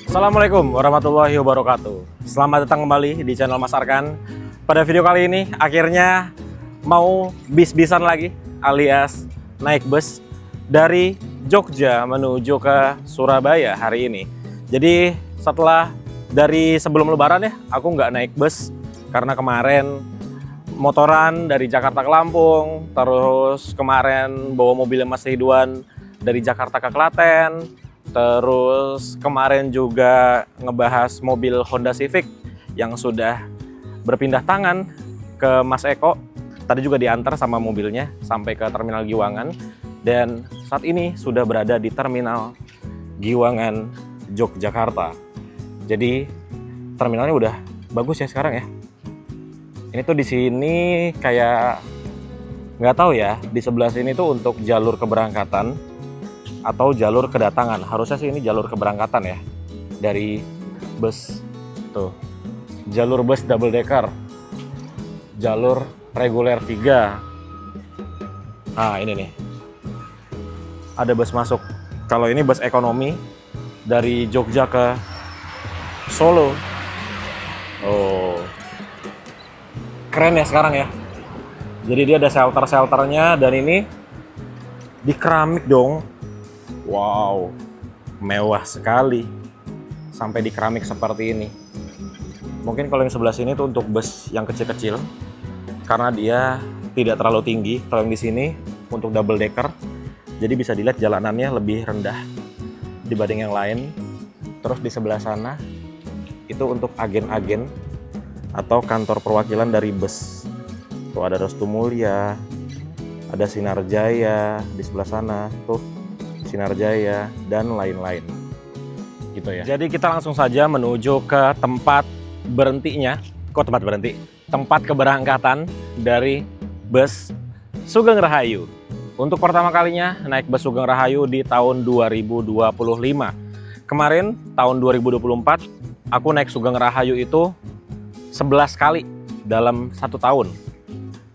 Assalamualaikum warahmatullahi wabarakatuh. Selamat datang kembali di channel Mas Arkan. Pada video kali ini akhirnya mau bis-bisan lagi alias naik bus dari Jogja menuju ke Surabaya hari ini. Jadi setelah dari sebelum lebaran ya, aku nggak naik bus karena kemarin motoran dari Jakarta ke Lampung, terus kemarin bawa mobil Mas Ridwan dari Jakarta ke Klaten, terus kemarin juga ngebahas mobil Honda Civic yang sudah berpindah tangan ke Mas Eko. Tadi juga diantar sama mobilnya sampai ke Terminal Giwangan. Dan saat ini sudah berada di Terminal Giwangan, Yogyakarta. Jadi terminalnya udah bagus ya sekarang ya. Ini tuh di sini kayak nggak tahu ya, di sebelah sini tuh untuk jalur keberangkatan atau jalur kedatangan. Harusnya sih ini jalur keberangkatan ya dari bus tuh. Jalur bus double decker, jalur reguler 3. Nah ini nih, ada bus masuk. Kalau ini bus ekonomi dari Jogja ke Solo. Oh, keren ya sekarang ya. Jadi dia ada shelter-shelternya dan ini di keramik dong. Wow, mewah sekali sampai di keramik seperti ini. Mungkin kalau yang sebelah sini tuh untuk bus yang kecil-kecil karena dia tidak terlalu tinggi. Kalau yang di sini untuk double decker, jadi bisa dilihat jalanannya lebih rendah dibanding yang lain. Terus di sebelah sana itu untuk agen-agen atau kantor perwakilan dari bus. Tuh ada Restu Mulia, ada Sinar Jaya di sebelah sana tuh. Sinar Jaya, dan lain-lain gitu ya. Jadi kita langsung saja menuju ke tempat berhentinya. Kok tempat berhenti? Tempat keberangkatan dari bus Sugeng Rahayu. Untuk pertama kalinya naik bus Sugeng Rahayu di tahun 2025. Kemarin tahun 2024 aku naik Sugeng Rahayu itu 11 kali dalam 1 tahun.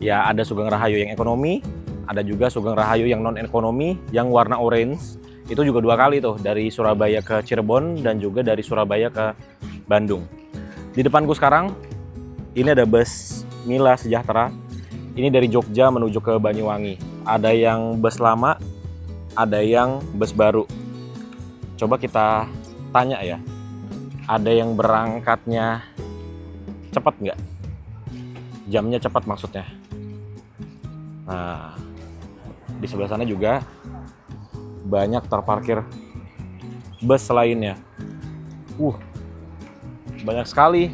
Ya ada Sugeng Rahayu yang ekonomi, ada juga Sugeng Rahayu yang non-ekonomi yang warna orange. Itu juga 2 kali tuh, dari Surabaya ke Cirebon dan juga dari Surabaya ke Bandung. Di depanku sekarang ini ada bus Mila Sejahtera. Ini dari Jogja menuju ke Banyuwangi. Ada yang bus lama, ada yang bus baru. Coba kita tanya ya, ada yang berangkatnya cepat nggak? Jamnya cepat maksudnya. Nah, di sebelah sana juga banyak terparkir bus lainnya. Banyak sekali.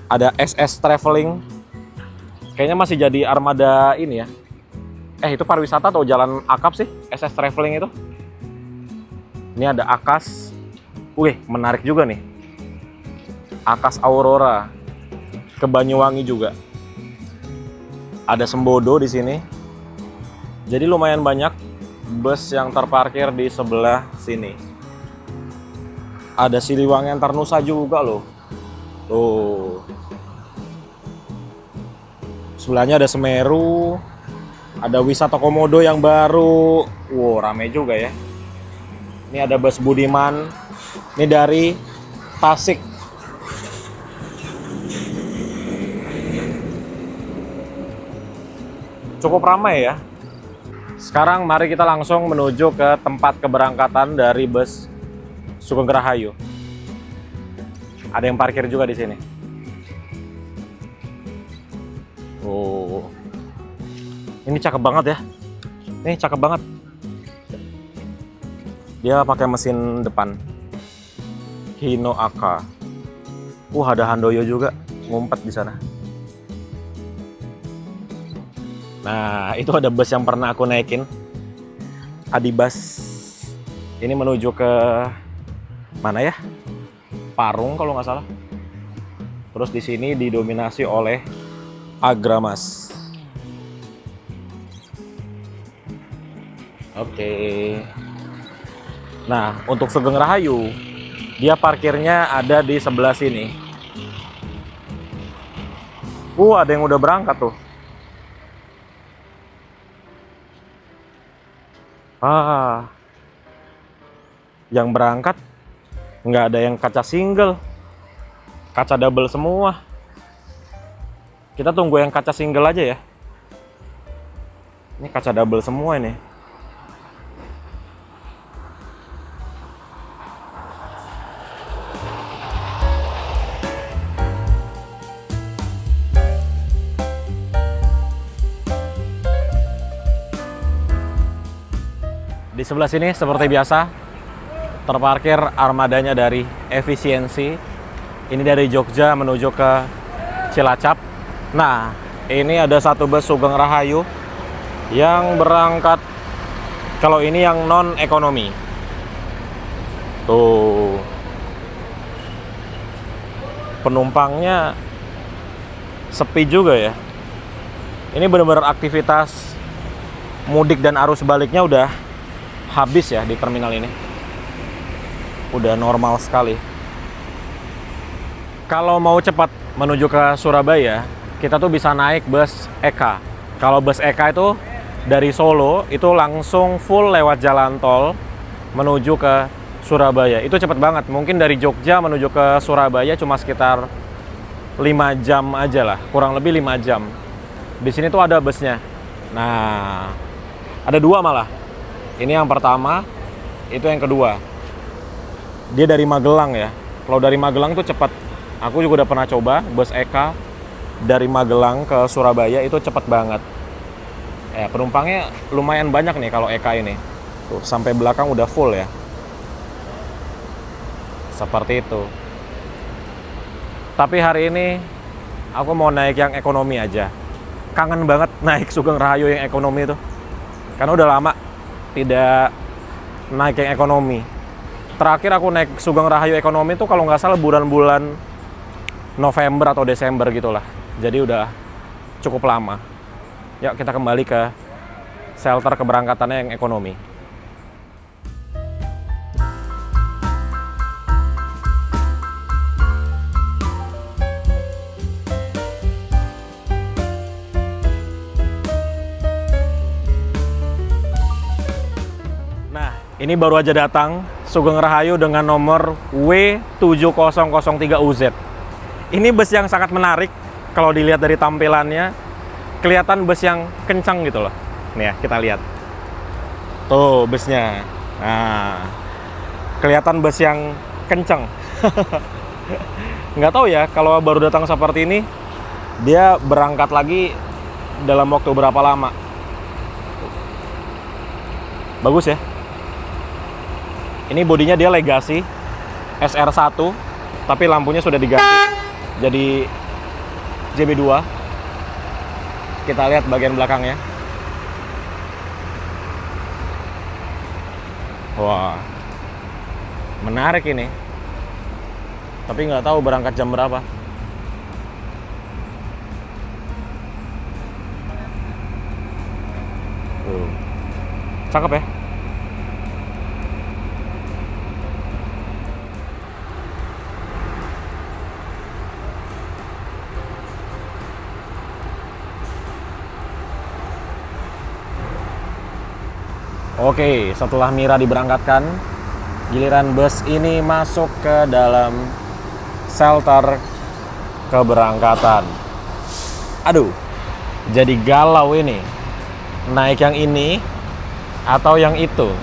Ada SS Traveling. Kayaknya masih jadi armada ini ya. Itu pariwisata atau jalan akap sih? SS Traveling itu. Ini ada Akas. Menarik juga nih. Akas Aurora ke Banyuwangi juga. Ada Sembodo di sini. Jadi lumayan banyak bus yang terparkir di sebelah sini. Ada Siliwangi Antarnusa juga loh. Tuh. Sebelahnya ada Semeru. Ada Wisata Komodo yang baru. Rame juga ya. Ini ada bus Budiman. Ini dari Tasik. Cukup ramai ya. Sekarang mari kita langsung menuju ke tempat keberangkatan dari bus Sugeng Rahayu. Ada yang parkir juga di sini. Ini cakep banget ya. Ini cakep banget. Dia pakai mesin depan. Hino AK. Ada Handoyo juga ngumpet di sana. Nah, itu ada bus yang pernah aku naikin. Adibus. Ini menuju ke mana ya? Parung kalau nggak salah. Terus di sini didominasi oleh Agramas. Oke. Nah, untuk Sugeng Rahayu, dia parkirnya ada di sebelah sini. Ada yang udah berangkat tuh. Yang berangkat Nggak ada yang kaca single, kaca double semua. Kita tunggu yang kaca single aja ya. Ini kaca double semua ini. Di sebelah sini seperti biasa terparkir armadanya dari Efisiensi. Ini dari Jogja menuju ke Cilacap. Nah, ini ada satu bus Sugeng Rahayu yang berangkat. Kalau ini yang non ekonomi. Tuh. Penumpangnya sepi juga ya. Ini benar-benar aktivitas mudik dan arus baliknya udah habis ya di terminal ini. Udah normal sekali. Kalau mau cepat menuju ke Surabaya, kita tuh bisa naik bus EK. Kalau bus EK itu dari Solo itu langsung full lewat jalan tol menuju ke Surabaya. Itu cepet banget. Mungkin dari Jogja menuju ke Surabaya cuma sekitar 5 jam aja lah, kurang lebih 5 jam. Di sini tuh ada busnya. Nah, ada dua malah. Ini yang pertama, itu yang kedua. Dia dari Magelang ya. Kalau dari Magelang tuh cepat. Aku juga udah pernah coba bus EK dari Magelang ke Surabaya, itu cepet banget. Ya, penumpangnya lumayan banyak nih kalau EK ini. Tuh, sampai belakang udah full ya. Seperti itu. Tapi hari ini aku mau naik yang ekonomi aja. Kangen banget naik Sugeng Rahayu yang ekonomi itu. Karena udah lama tidak naik yang ekonomi. Terakhir aku naik Sugeng Rahayu ekonomi itu kalau nggak salah bulan-bulan November atau Desember gitulah. Jadi udah cukup lama. Yuk kita kembali ke shelter keberangkatannya yang ekonomi. Nah, ini baru aja datang Sugeng Rahayu dengan nomor W7003UZ. Ini bus yang sangat menarik kalau dilihat dari tampilannya. Kelihatan bus yang kencang gitu loh. Nih ya, kita lihat. Tuh busnya. Nah, kelihatan bus yang kencang. Nggak tahu ya, kalau baru datang seperti ini, dia berangkat lagi dalam waktu berapa lama. Bagus ya. Ini bodinya dia Legacy SR1, tapi lampunya sudah diganti jadi JB2. Kita lihat bagian belakangnya. Wah, menarik ini. Tapi nggak tahu berangkat jam berapa. Cakep ya. Oke, setelah Mira diberangkatkan, giliran bus ini masuk ke dalam shelter keberangkatan. Aduh, jadi galau ini. Naik yang ini atau yang itu.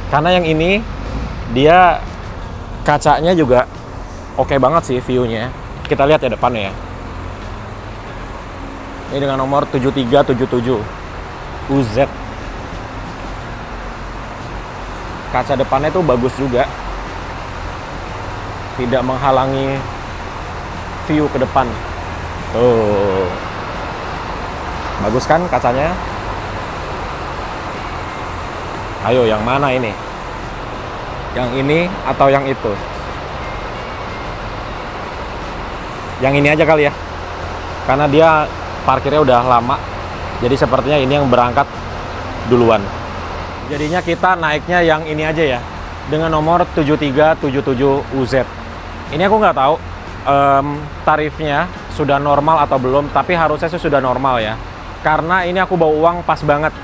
Karena yang ini, dia kacanya juga oke banget sih view-nya. Kita lihat ya depannya ya. Ini dengan nomor 7377 UZ. Kaca depannya itu bagus juga. Tidak menghalangi view ke depan. Tuh. Bagus kan kacanya? Ayo, yang mana ini? Yang ini atau yang itu? Yang ini aja kali ya. Karena dia parkirnya udah lama, jadi sepertinya ini yang berangkat duluan. Jadinya kita naiknya yang ini aja ya, dengan nomor 7377 UZ. Ini aku nggak tahu tarifnya sudah normal atau belum, tapi harusnya sih sudah normal ya. Karena ini aku bawa uang pas banget,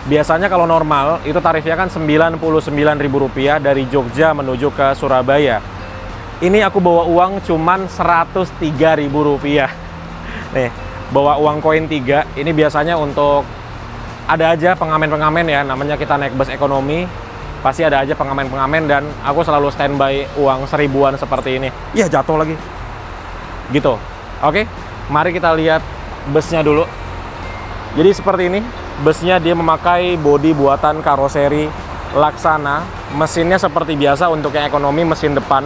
Biasanya kalau normal itu tarifnya kan Rp99.000 dari Jogja menuju ke Surabaya. Ini aku bawa uang cuman Rp103.000. Nih, bawa uang koin 3. Ini biasanya untuk ada aja pengamen-pengamen ya, namanya kita naik bus ekonomi. Pasti ada aja pengamen-pengamen dan aku selalu standby uang 1000-an seperti ini. Iya, jatuh lagi. Gitu. Oke, mari kita lihat busnya dulu. Jadi seperti ini, busnya dia memakai bodi buatan karoseri Laksana. Mesinnya seperti biasa untuk yang ekonomi, mesin depan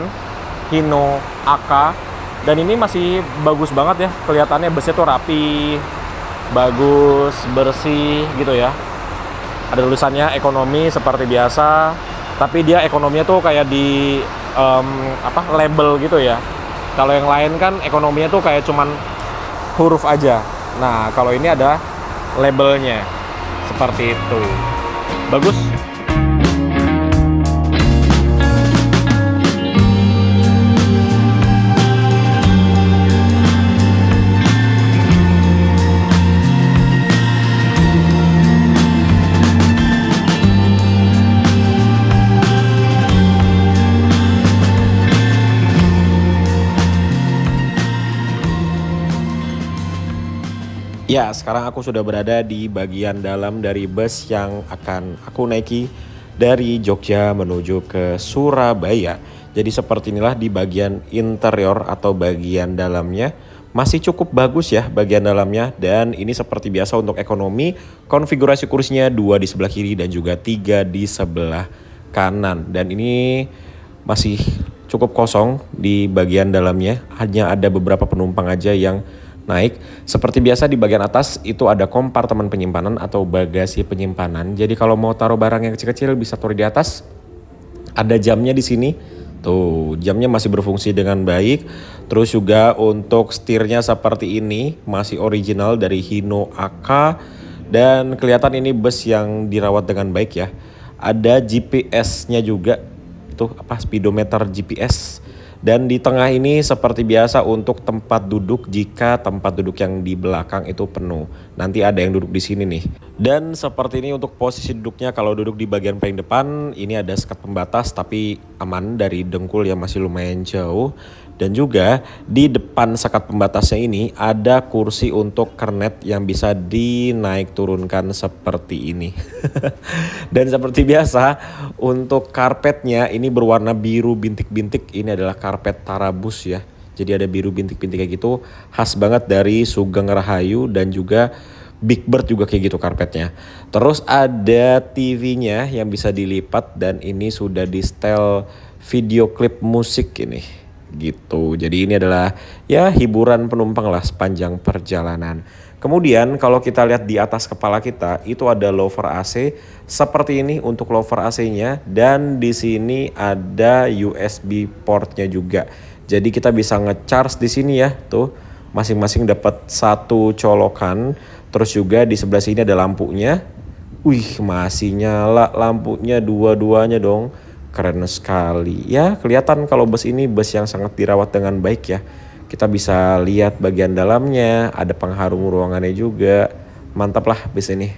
Hino AK. Dan ini masih bagus banget ya, kelihatannya busnya tuh rapi, bagus, bersih gitu ya. Ada tulisannya ekonomi seperti biasa, tapi dia ekonominya tuh kayak di label gitu ya. Kalau yang lain kan ekonominya tuh kayak cuman huruf aja. Nah, kalau ini ada labelnya seperti itu. Bagus. Ya, sekarang aku sudah berada di bagian dalam dari bus yang akan aku naiki dari Jogja menuju ke Surabaya. Jadi seperti inilah di bagian interior atau bagian dalamnya. Masih cukup bagus ya bagian dalamnya. Dan ini seperti biasa untuk ekonomi, konfigurasi kursinya 2 di sebelah kiri dan juga 3 di sebelah kanan. Dan ini masih cukup kosong di bagian dalamnya. Hanya ada beberapa penumpang aja yang naik. Seperti biasa di bagian atas itu ada kompartemen penyimpanan atau bagasi penyimpanan. Jadi kalau mau taruh barang yang kecil-kecil bisa taruh di atas. Ada jamnya di sini. Tuh, jamnya masih berfungsi dengan baik. Terus juga untuk setirnya seperti ini, masih original dari Hino AK dan kelihatan ini bus yang dirawat dengan baik ya. Ada GPS-nya juga. Tuh apa, speedometer GPS. Dan di tengah ini seperti biasa untuk tempat duduk jika tempat duduk yang di belakang itu penuh. Nanti ada yang duduk di sini nih. Dan seperti ini untuk posisi duduknya, kalau duduk di bagian paling depan ini ada sekat pembatas tapi aman dari dengkul yang masih lumayan jauh. Dan juga di depan sekat pembatasnya ini ada kursi untuk kernet yang bisa dinaik turunkan seperti ini. Dan seperti biasa untuk karpetnya ini berwarna biru bintik-bintik. Ini adalah karpet Tarabus ya. Jadi ada biru bintik-bintik kayak gitu, khas banget dari Sugeng Rahayu dan juga Big Bird juga kayak gitu karpetnya. Terus ada TV-nya yang bisa dilipat dan ini sudah di setel video klip musik ini. Gitu. Jadi ini adalah ya hiburan penumpang lah sepanjang perjalanan. Kemudian kalau kita lihat di atas kepala kita itu ada louvre AC seperti ini untuk louvre AC-nya dan di sini ada USB portnya juga. Jadi kita bisa ngecharge di sini ya, tuh masing-masing dapat satu colokan. Terus juga di sebelah sini ada lampunya. Wih, masih nyala lampunya dua-duanya dong. Keren sekali. Ya, kelihatan kalau bus ini bus yang sangat dirawat dengan baik ya. Kita bisa lihat bagian dalamnya, ada pengharum ruangannya juga. Mantap lah bus ini.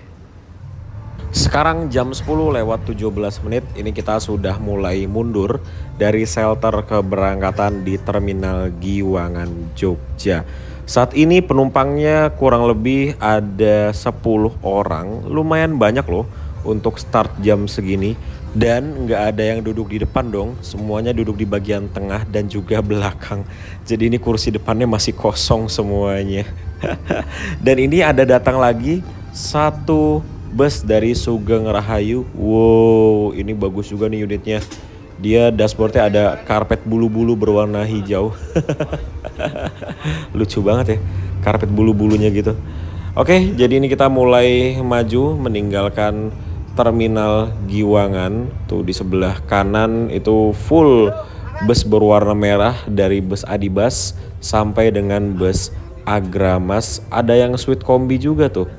Sekarang jam 10:17, ini kita sudah mulai mundur dari shelter keberangkatan di Terminal Giwangan Jogja. Saat ini penumpangnya kurang lebih ada 10 orang, lumayan banyak loh untuk start jam segini. Dan nggak ada yang duduk di depan dong, semuanya duduk di bagian tengah dan juga belakang. Jadi ini kursi depannya masih kosong semuanya. Dan ini ada datang lagi satu bus dari Sugeng Rahayu. Wow, ini bagus juga nih unitnya. Dia dashboardnya ada karpet bulu-bulu berwarna hijau. Lucu banget ya, karpet bulu-bulunya gitu. Oke, jadi ini kita mulai maju meninggalkan Terminal Giwangan. Tuh di sebelah kanan itu full bus berwarna merah dari bus Adibus sampai dengan bus Agramas. Ada yang Sweet Kombi juga tuh.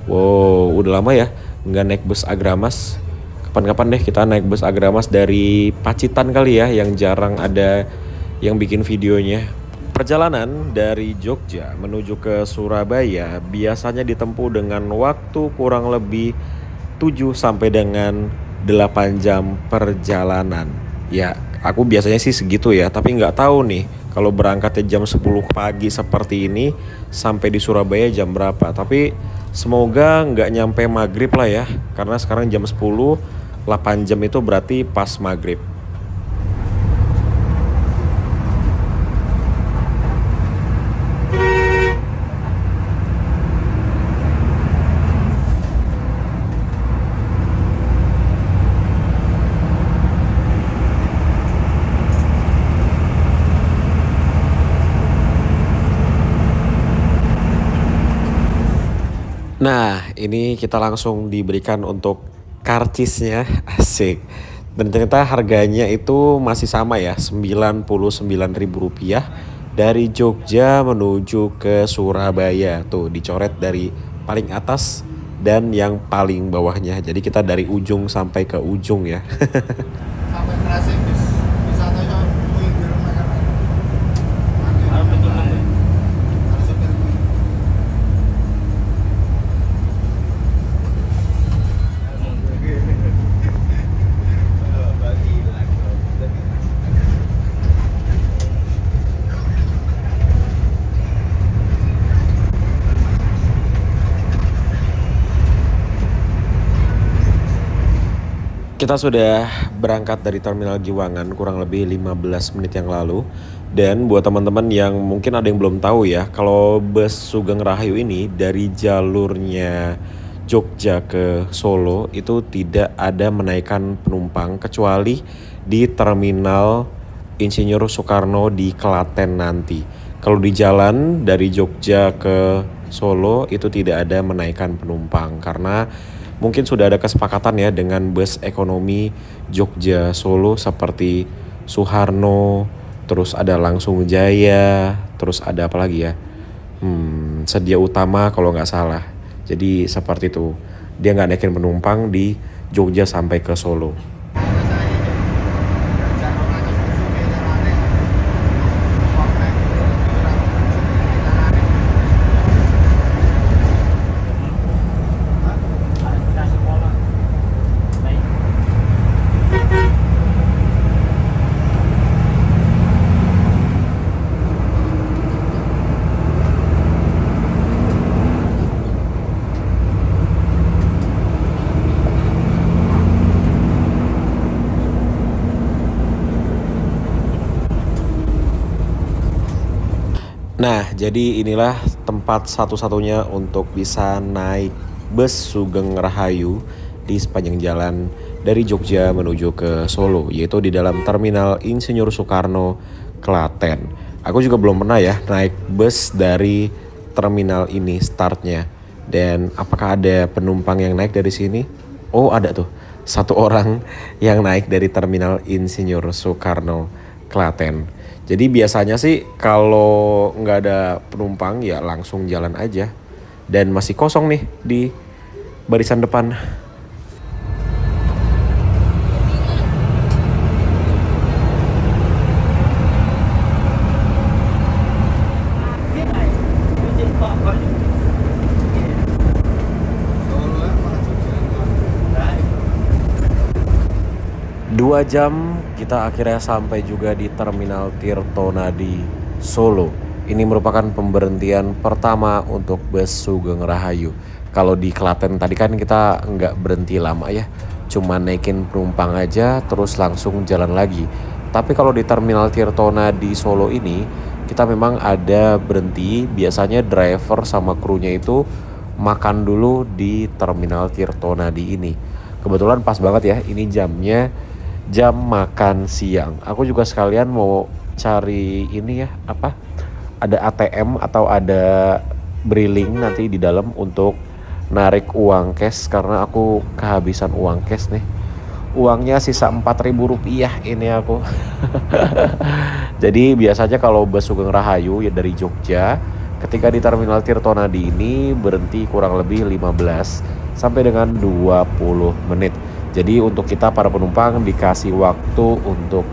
Wow, udah lama ya nggak naik bus Agramas. Kapan-kapan deh kita naik bus Agramas dari Pacitan kali ya, yang jarang ada yang bikin videonya. Perjalanan dari Jogja menuju ke Surabaya biasanya ditempuh dengan waktu kurang lebih 7 sampai dengan 8 jam perjalanan. Ya, aku biasanya sih segitu ya, tapi nggak tahu nih kalau berangkatnya jam 10 pagi seperti ini sampai di Surabaya jam berapa. Tapi semoga nggak nyampe maghrib lah ya, karena sekarang jam 10, 8 jam itu berarti pas maghrib. Nah, ini kita langsung diberikan untuk karcisnya, asik. Dan ternyata harganya itu masih sama ya, Rp99.000 dari Jogja menuju ke Surabaya. Tuh, dicoret dari paling atas dan yang paling bawahnya. Jadi kita dari ujung sampai ke ujung ya. Sampai berhasil bis wisata yo kuwi di rumah kan. Kita sudah berangkat dari Terminal Giwangan kurang lebih 15 menit yang lalu. Dan buat teman-teman yang mungkin ada yang belum tahu ya, kalau bus Sugeng Rahayu ini dari jalurnya Jogja ke Solo itu tidak ada menaikkan penumpang kecuali di Terminal Insinyur Soekarno di Klaten nanti. Kalau di jalan dari Jogja ke Solo itu tidak ada menaikkan penumpang karena mungkin sudah ada kesepakatan ya dengan bus ekonomi Jogja Solo seperti Suharno, terus ada Langsung Jaya, terus ada apa lagi ya? Sedia Utama kalau nggak salah. Jadi seperti itu. Dia nggak naikin penumpang di Jogja sampai ke Solo. 'Nah, jadi inilah tempat satu-satunya untuk bisa naik bus Sugeng Rahayu di sepanjang jalan dari Jogja menuju ke Solo, yaitu di dalam Terminal Insinyur Soekarno, Klaten. Aku juga belum pernah ya naik bus dari terminal ini startnya. Dan apakah ada penumpang yang naik dari sini? Oh, ada tuh. Satu orang yang naik dari Terminal Insinyur Soekarno, Klaten. Jadi biasanya sih kalau nggak ada penumpang ya langsung jalan aja. Dan masih kosong nih di barisan depan. Dua jam kita akhirnya sampai juga di Terminal Tirtonadi Solo. Ini merupakan pemberhentian pertama untuk bus Sugeng Rahayu. Kalau di Klaten tadi kan kita nggak berhenti lama ya, cuma naikin penumpang aja terus langsung jalan lagi. Tapi kalau di Terminal Tirtonadi Solo ini kita memang ada berhenti. Biasanya driver sama krunya itu makan dulu di Terminal Tirtonadi ini. Kebetulan pas banget ya, ini jamnya jam makan siang. Aku juga sekalian mau cari ini ya, apa? Ada ATM atau ada briling nanti di dalam untuk narik uang cash karena aku kehabisan uang cash nih. Uangnya sisa Rp4.000 ini aku. Jadi biasanya kalau bus Sugeng Rahayu ya dari Jogja, ketika di Terminal Tirtonadi ini berhenti kurang lebih 15 sampai dengan 20 menit. Jadi untuk kita para penumpang dikasih waktu untuk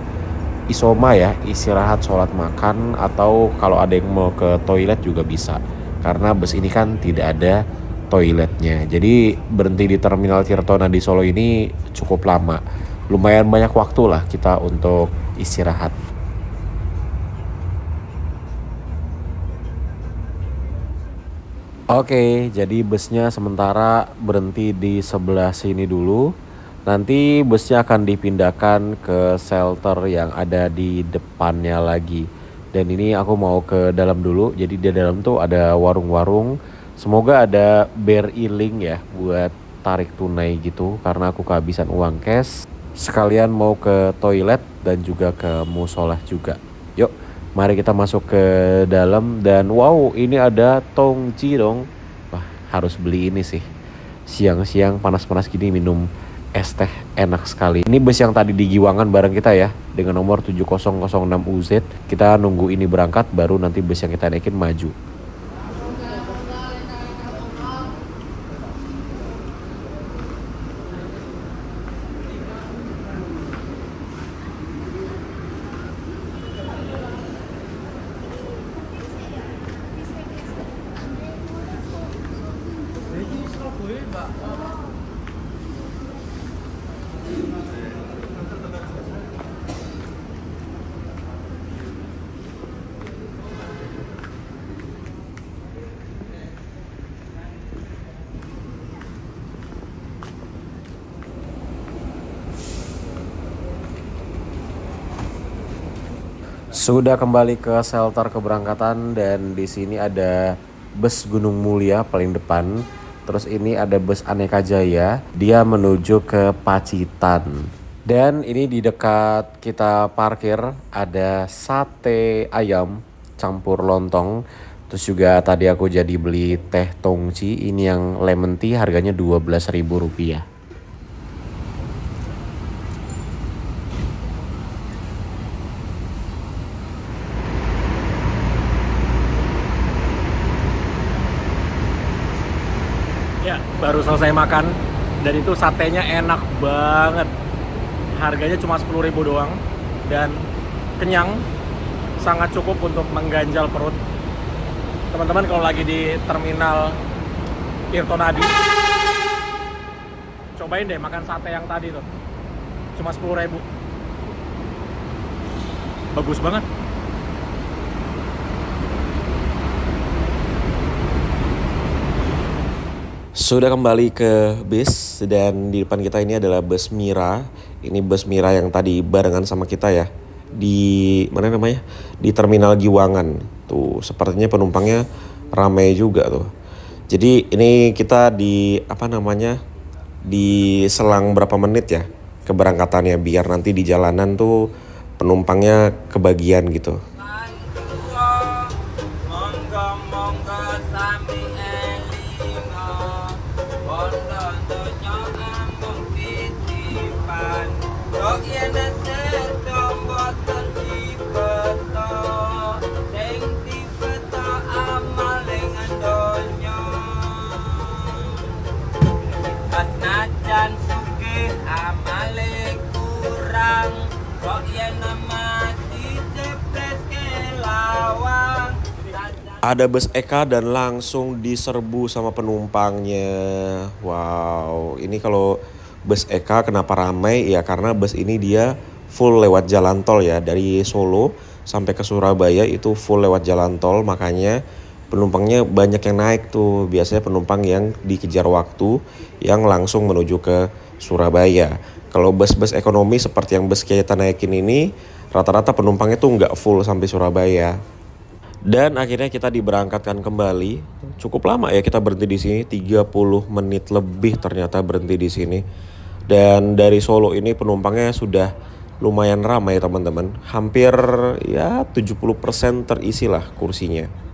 isoma ya, istirahat, sholat, makan, atau kalau ada yang mau ke toilet juga bisa. Karena bus ini kan tidak ada toiletnya. Jadi berhenti di Terminal Tirtonadi Solo ini cukup lama. Lumayan banyak waktu lah kita untuk istirahat. Oke, jadi busnya sementara berhenti di sebelah sini dulu. Nanti busnya akan dipindahkan ke shelter yang ada di depannya lagi. Dan ini aku mau ke dalam dulu. Jadi di dalam tuh ada warung-warung. Semoga ada BRI Link ya buat tarik tunai gitu. Karena aku kehabisan uang cash. Sekalian mau ke toilet dan juga ke musola juga. Yuk, mari kita masuk ke dalam. Dan wow, ini ada tongci dong. Wah, harus beli ini sih. Siang-siang panas-panas gini minum es teh enak sekali. Ini bus yang tadi di Giwangan bareng kita ya, dengan nomor 7006UZ. Kita nunggu ini berangkat baru nanti bus yang kita naikin maju. Sudah kembali ke shelter keberangkatan dan di sini ada bus Gunung Mulia paling depan. Terus ini ada bus Aneka Jaya, dia menuju ke Pacitan. Dan ini di dekat kita parkir ada sate ayam campur lontong. Terus juga tadi aku jadi beli teh tongci, ini yang lemon tea harganya Rp12.000. Ya, baru selesai makan dan itu satenya enak banget. Harganya cuma 10.000 doang dan kenyang, sangat cukup untuk mengganjal perut. Teman-teman kalau lagi di terminal Tirtonadi, cobain deh makan sate yang tadi tuh. Cuma 10.000. Bagus banget. Sudah kembali ke bis dan di depan kita ini adalah bus Mira. Ini bus Mira yang tadi barengan sama kita ya. Di mana namanya? Di Terminal Giwangan. Tuh, sepertinya penumpangnya ramai juga tuh. Jadi ini kita di apa namanya? Di selang berapa menit ya keberangkatannya biar nanti di jalanan tuh penumpangnya kebagian gitu. Ada bus Eka dan langsung diserbu sama penumpangnya. Wow, ini kalau bus Eka kenapa ramai? Ya karena bus ini dia full lewat jalan tol ya. Dari Solo sampai ke Surabaya itu full lewat jalan tol. Makanya penumpangnya banyak yang naik tuh. Biasanya penumpang yang dikejar waktu yang langsung menuju ke Surabaya. Kalau bus-bus ekonomi seperti yang bus kita naikin ini, rata-rata penumpangnya tuh nggak full sampai Surabaya. Dan akhirnya kita diberangkatkan kembali. Cukup lama ya kita berhenti di sini, 30 menit lebih ternyata berhenti di sini. Dan dari Solo ini penumpangnya sudah lumayan ramai teman-teman. Hampir ya 70% terisi lah kursinya.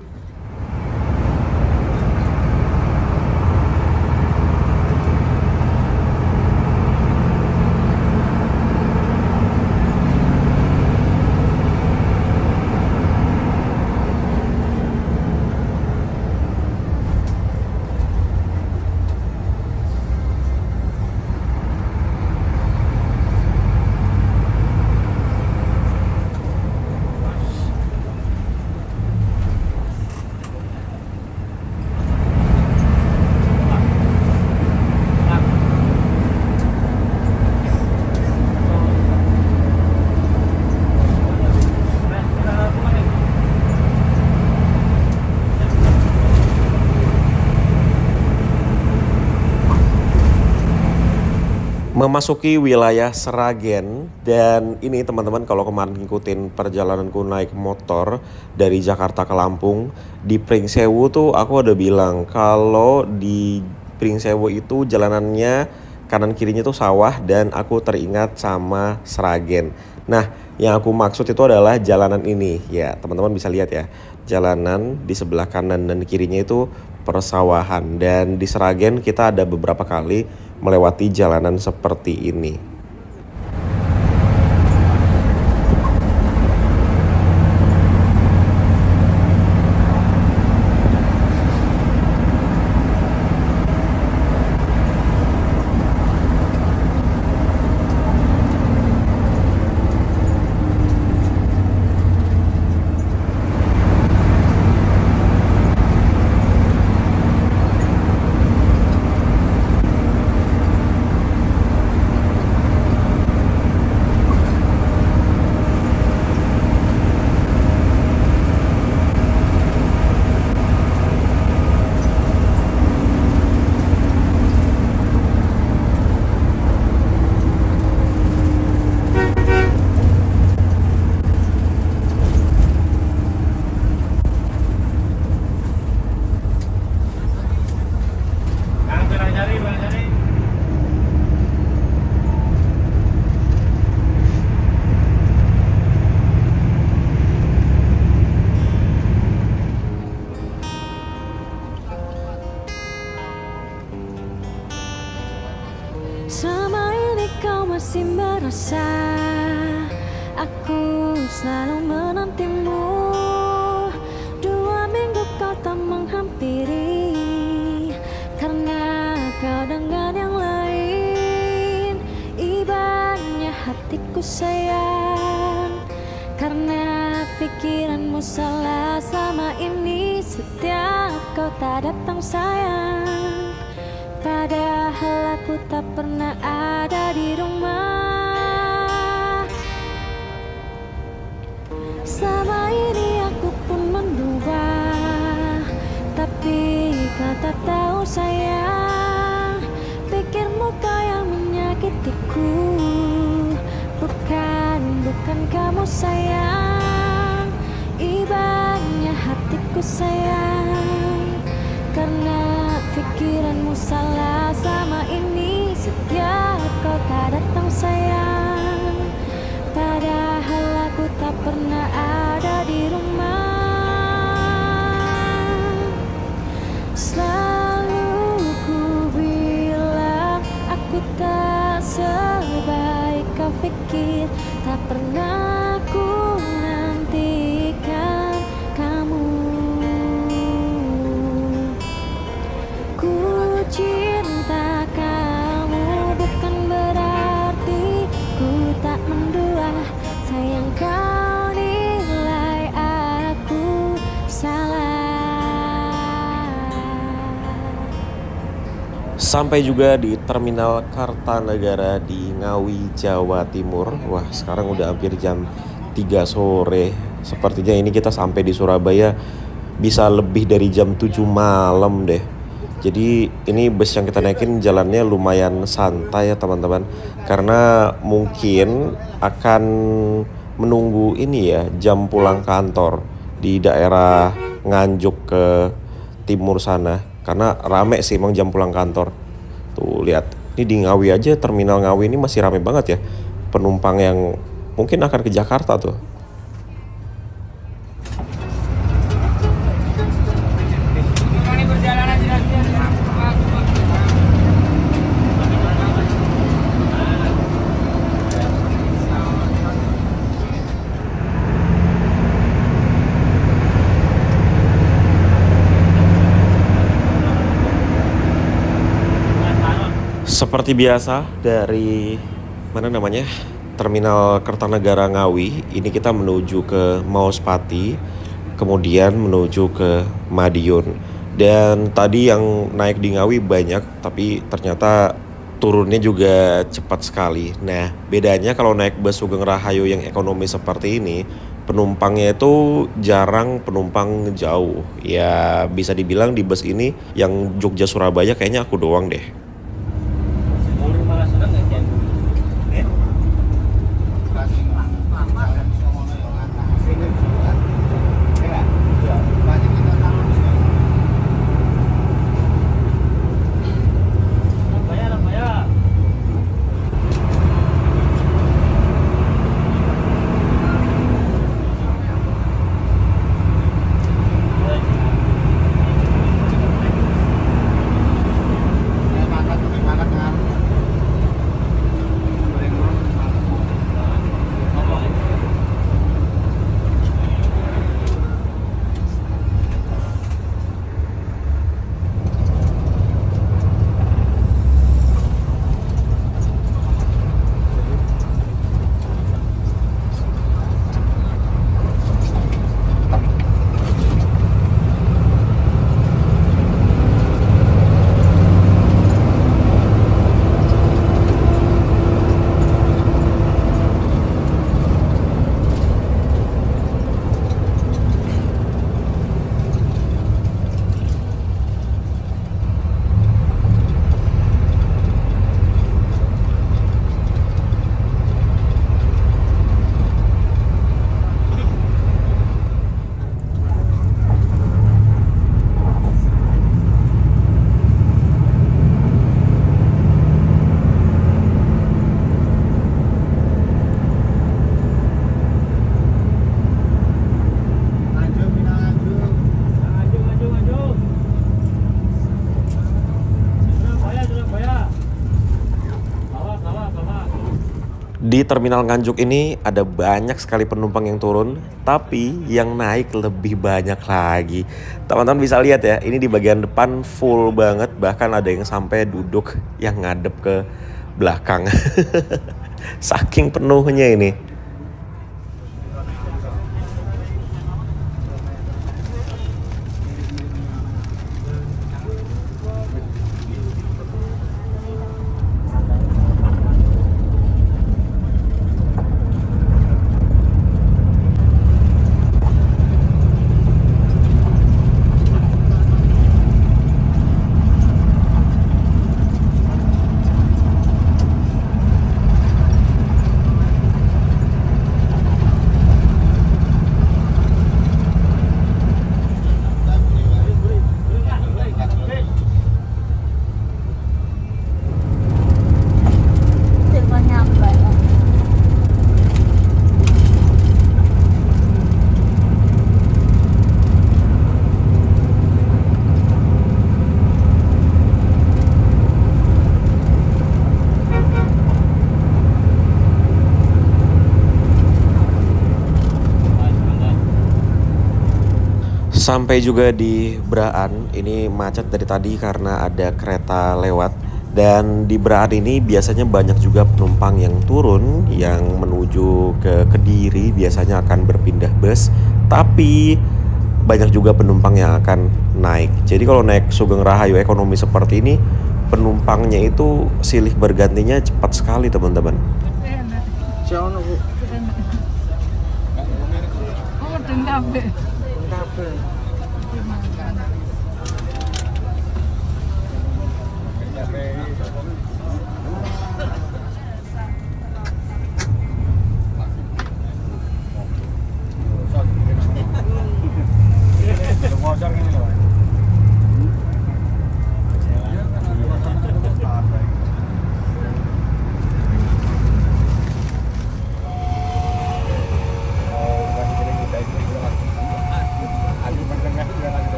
memasuki wilayah Sragen. Dan ini teman-teman, kalau kemarin ngikutin perjalananku naik motor dari Jakarta ke Lampung, di Pringsewu tuh aku ada bilang kalau di Pringsewu itu jalanannya kanan kirinya tuh sawah, dan aku teringat sama Sragen. Nah, yang aku maksud itu adalah jalanan ini. Ya, teman-teman bisa lihat ya, jalanan di sebelah kanan dan kirinya itu persawahan. Dan di Sragen kita ada beberapa kali melewati jalanan seperti ini. Selama ini kau masih merasa aku selalu menantimu. 2 minggu kau tak menghampiri karena kau dengan yang lain. Ibaratnya hatiku sayang karena pikiranmu salah selama ini. Setiap kau tak datang sayang, padahal aku tak pernah ada di rumah. Selama ini aku pun menduga, tapi kau tak tahu sayang. Pikirmu kau yang menyakitiku, bukan kamu sayang. Ibaratnya hatiku sayang karena pikiranmu salah sama ini. Setiap kau tak datang sayang, padahal aku tak pernah ada di rumah. Selalu ku bilang aku tak sebaik kau pikir, tak pernah ku nantikan kamu. Cinta kamu bukan berarti ku tak mendua. Sayang kau nilai aku salah. Sampai juga di Terminal Kartanegara di Ngawi, Jawa Timur. Wah, sekarang udah hampir jam 3 sore. Sepertinya ini kita sampai di Surabaya bisa lebih dari jam 7 malam deh. Jadi ini bus yang kita naikin jalannya lumayan santai ya teman-teman, karena mungkin akan menunggu ini ya, jam pulang kantor di daerah Nganjuk ke timur sana, karena rame sih emang jam pulang kantor. Tuh lihat, ini di Ngawi aja, Terminal Ngawi ini masih rame banget ya penumpang yang mungkin akan ke Jakarta tuh. Seperti biasa dari mana namanya, Terminal Kertanegara Ngawi, ini kita menuju ke Mauspati, kemudian menuju ke Madiun. Dan tadi yang naik di Ngawi banyak, tapi ternyata turunnya juga cepat sekali. Nah, bedanya kalau naik bus Sugeng Rahayu yang ekonomi seperti ini, penumpangnya itu jarang penumpang jauh. Ya bisa dibilang di bus ini yang Jogja Surabaya kayaknya aku doang deh. Di Terminal Nganjuk ini ada banyak sekali penumpang yang turun, tapi yang naik lebih banyak lagi. Teman-teman bisa lihat ya, ini di bagian depan full banget, bahkan ada yang sampai duduk yang ngadep ke belakang. Saking penuhnya ini. Sampai juga di Braan, ini macet dari tadi karena ada kereta lewat. Dan di Braan ini biasanya banyak juga penumpang yang turun, yang menuju ke Kediri biasanya akan berpindah bus. Tapi banyak juga penumpang yang akan naik. Jadi kalau naik Sugeng Rahayu ekonomi seperti ini, penumpangnya itu silih bergantinya cepat sekali teman-teman.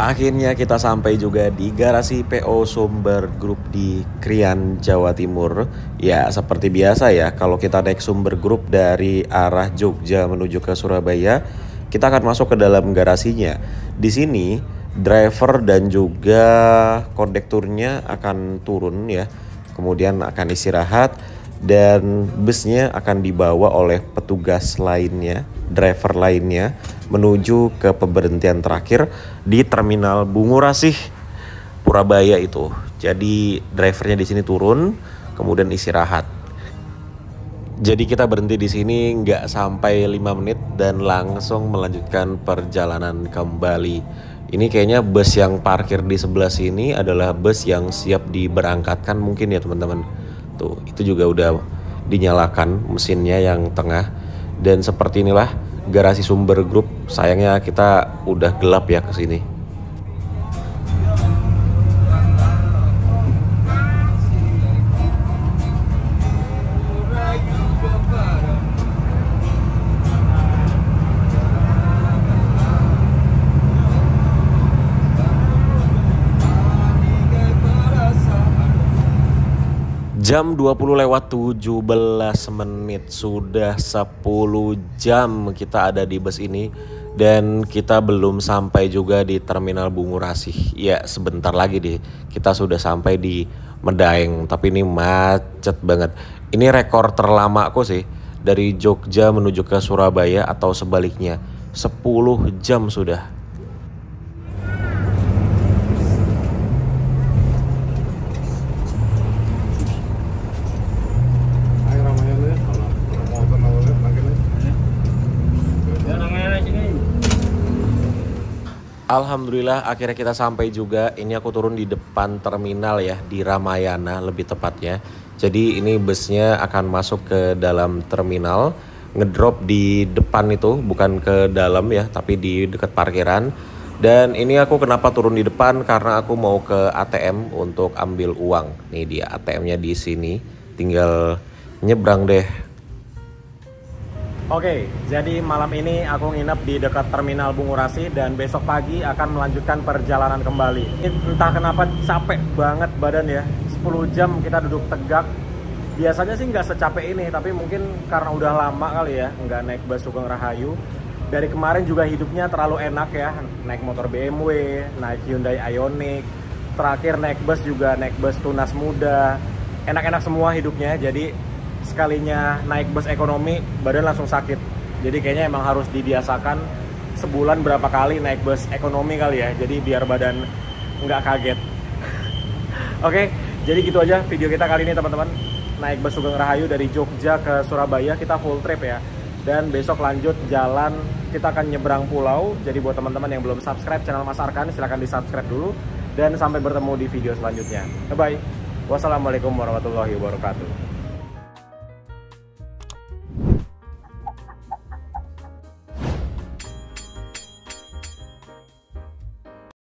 Akhirnya kita sampai juga di garasi PO Sumber Group di Krian, Jawa Timur. Ya, seperti biasa ya, kalau kita naik Sumber Group dari arah Jogja menuju ke Surabaya, kita akan masuk ke dalam garasinya. Di sini, driver dan juga kondekturnya akan turun ya, kemudian akan istirahat, dan busnya akan dibawa oleh petugas lainnya, driver lainnya, menuju ke pemberhentian terakhir di Terminal Bungurasih, Purabaya itu. Jadi drivernya di sini turun, kemudian istirahat. Jadi kita berhenti di sini nggak sampai 5 menit dan langsung melanjutkan perjalanan kembali. Ini kayaknya bus yang parkir di sebelah sini adalah bus yang siap diberangkatkan mungkin ya teman-teman. Tuh, itu juga udah dinyalakan mesinnya yang tengah. Dan seperti inilah garasi Sumber Group. Sayangnya kita udah gelap ya ke sini. Jam 20:17 menit, sudah 10 jam kita ada di bus ini dan kita belum sampai juga di Terminal Bungurasih. Ya, sebentar lagi deh kita sudah sampai di Medaeng, tapi ini macet banget. Ini rekor terlama aku sih, dari Jogja menuju ke Surabaya atau sebaliknya, 10 jam sudah. Alhamdulillah akhirnya kita sampai juga. Ini aku turun di depan terminal ya, di Ramayana lebih tepatnya. Jadi ini busnya akan masuk ke dalam terminal, ngedrop di depan itu, bukan ke dalam ya, tapi di dekat parkiran. Dan ini aku kenapa turun di depan, karena aku mau ke ATM untuk ambil uang. Nih dia ATM-nya di sini, tinggal nyebrang deh. Oke, jadi malam ini aku nginep di dekat terminal Bungurasi dan besok pagi akan melanjutkan perjalanan kembali. Entah kenapa capek banget badan ya, 10 jam kita duduk tegak. Biasanya sih nggak secapek ini, tapi mungkin karena udah lama kali ya nggak naik bus Sugeng Rahayu. Dari kemarin juga hidupnya terlalu enak ya, naik motor BMW, naik Hyundai Ioniq. Terakhir naik bus juga naik bus Tunas Muda. Enak-enak semua hidupnya, jadi sekalinya naik bus ekonomi badan langsung sakit. Jadi kayaknya emang harus dibiasakan sebulan berapa kali naik bus ekonomi kali ya, jadi biar badan nggak kaget. Oke, jadi gitu aja video kita kali ini teman-teman. Naik bus Sugeng Rahayu dari Jogja ke Surabaya, kita full trip ya. Dan besok lanjut jalan, kita akan nyebrang pulau. Jadi buat teman-teman yang belum subscribe channel Mas Arkan, silahkan di subscribe dulu. Dan sampai bertemu di video selanjutnya. Bye bye. Wassalamualaikum warahmatullahi wabarakatuh.